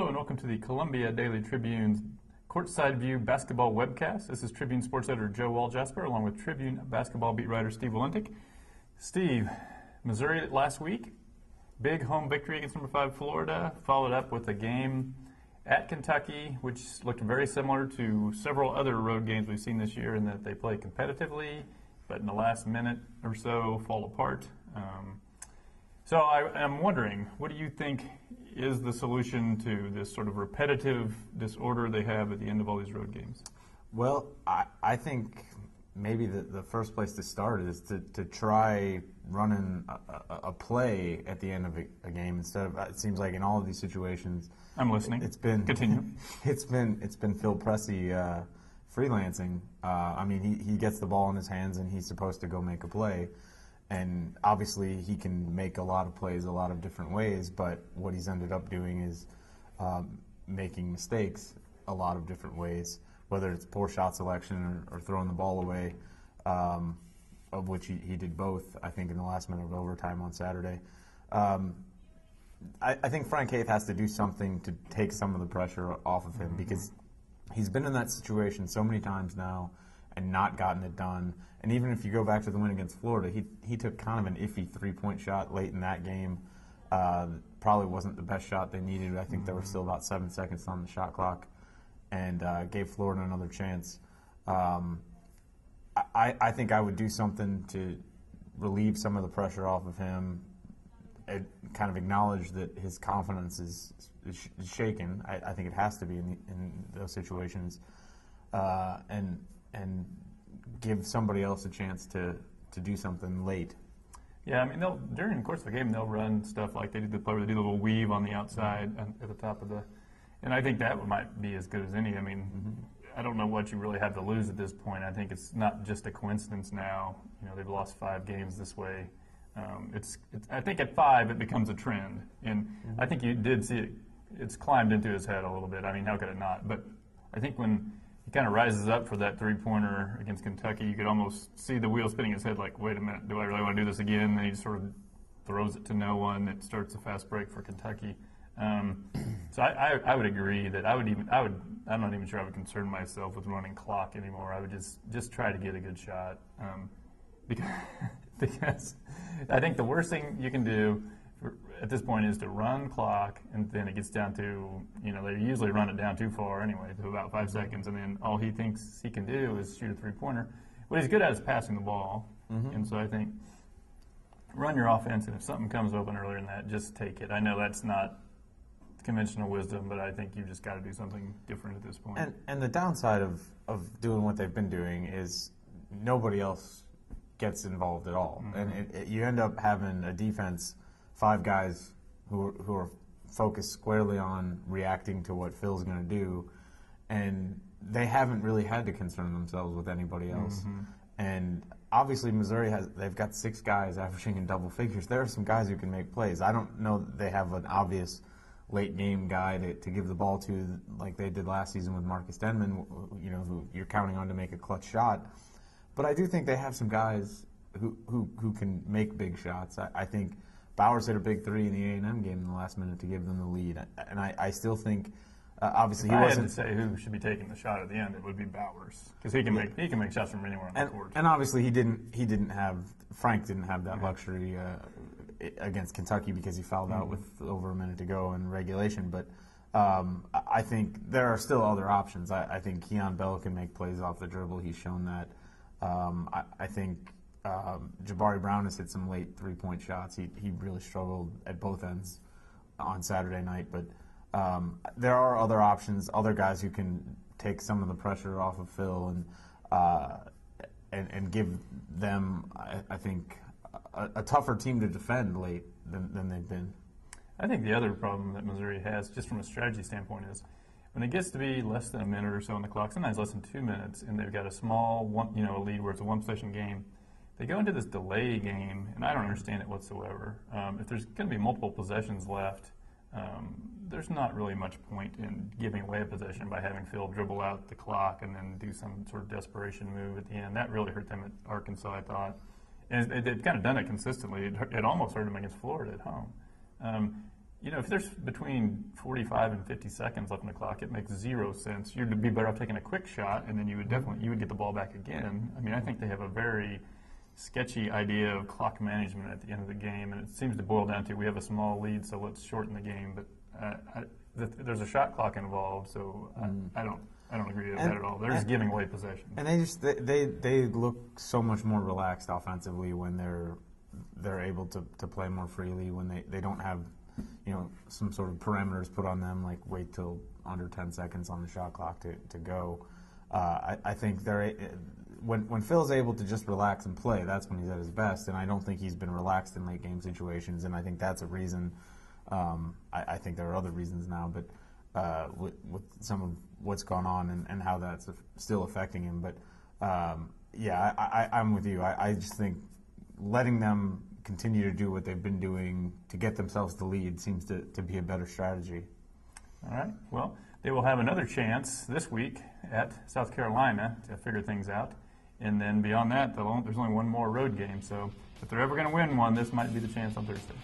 Hello and welcome to the Columbia Daily Tribune's Courtside View basketball webcast. This is Tribune sports editor Joe Walljasper along with Tribune basketball beat writer Steve Valentik. Steve, Missouri last week, big home victory against number 5 Florida, followed up with a game at Kentucky, which looked very similar to several other road games we've seen this year in that they play competitively, but in the last minute or so fall apart. So I'm wondering, what do you think is the solution to this sort of repetitive disorder they have at the end of all these road games? Well, I think maybe the first place to start is to try running a play at the end of a game instead of, it seems like in all of these situations. I'm listening. It's been continue. It's been Phil Pressey freelancing. I mean, he gets the ball in his hands and he's supposed to go make a play. And obviously he can make a lot of plays a lot of different ways, but what he's ended up doing is making mistakes a lot of different ways, whether it's poor shot selection or throwing the ball away, of which he did both, I think, in the last minute of overtime on Saturday. I think Frank Haith has to do something to take some of the pressure off of him because he's been in that situation so many times now and not gotten it done. And even if you go back to the win against Florida, he took kind of an iffy three-point shot late in that game. Probably wasn't the best shot they needed. I think there were still about 7 seconds on the shot clock, and gave Florida another chance. I think I would do something to relieve some of the pressure off of him, and kind of acknowledge that his confidence is shaken. I think it has to be in those situations, and give somebody else a chance to do something late. Yeah, I mean, during the course of the game, they'll run stuff like they did the play where they do the little weave on the outside and at the top of the, and I think that might be as good as any. I mean, I don't know what you really have to lose at this point. I think it's not just a coincidence now. You know, they've lost 5 games this way. I think at 5 it becomes a trend, and I think you did see it. It's climbed into his head a little bit. I mean, how could it not? But I think when he kind of rises up for that three-pointer against Kentucky, you could almost see the wheel spinning his head like, wait a minute, do I really want to do this again? And he just sort of throws it to no one. It starts a fast break for Kentucky. So I would agree that I'm not even sure I would concern myself with running clock anymore. I would just try to get a good shot. Because I think the worst thing you can do at this point is to run clock, and then it gets down to, they usually run it down too far anyway, to about 5 seconds, and then all he thinks he can do is shoot a three-pointer. What he's good at is passing the ball, and so I think run your offense, and if something comes open earlier than that, just take it. I know that's not conventional wisdom, but I think you've just got to do something different at this point. And the downside of doing what they've been doing is nobody else gets involved at all, and you end up having a defense, 5 guys who are focused squarely on reacting to what Phil's going to do, and they haven't really had to concern themselves with anybody else. And obviously Missouri they've got 6 guys averaging in double figures. There are some guys who can make plays. I don't know that they have an obvious late game guy to give the ball to like they did last season with Marcus Denman, who you're counting on to make a clutch shot. But I do think they have some guys who can make big shots. I think Bowers hit a big 3 in the A&M game in the last minute to give them the lead, and I still think obviously he wasn't. If I had to say who should be taking the shot at the end, it would be Bowers, because he can make shots from anywhere on the court. And obviously Frank didn't have that luxury against Kentucky because he fouled out with over a minute to go in regulation. But I think there are still other options. I think Keon Bell can make plays off the dribble. He's shown that. I think Jabari Brown has hit some late three-point shots. He really struggled at both ends on Saturday night. But there are other options, other guys who can take some of the pressure off of Phil and give them, I think, a tougher team to defend late than they've been. I think the other problem that Missouri has, just from a strategy standpoint, is when it gets to be less than a minute or so on the clock, sometimes less than 2 minutes, and they've got a small a lead where it's a one-possession game, they go into this delay game, and I don't understand it whatsoever. If there's going to be multiple possessions left, there's not really much point in giving away a possession by having Phil dribble out the clock and then do some sort of desperation move at the end. That really hurt them at Arkansas, I thought. And they've kind of done it consistently. It almost hurt them against Florida at home. if there's between 45 and 50 seconds left on the clock, it makes zero sense. You'd be better off taking a quick shot, and then you would get the ball back again. I mean, I think they have a very sketchy idea of clock management at the end of the game, and it seems to boil down to we have a small lead, so let's shorten the game. But there's a shot clock involved, so I don't agree with that at all. They're just giving away possession. And they look so much more relaxed offensively when they're able to play more freely, when they don't have some sort of parameters put on them, like wait till under 10 seconds on the shot clock to go. I think when Phil's able to just relax and play, that's when he's at his best, and I don't think he's been relaxed in late game situations, and I think that's a reason. I think there are other reasons now, but with some of what's gone on and how that's still affecting him. But I'm with you. I just think letting them continue to do what they've been doing to get themselves the lead seems to be a better strategy. All right. Well, they will have another chance this week at South Carolina to figure things out. And then beyond that, there's only one more road game. So if they're ever going to win one, this might be the chance on Thursday.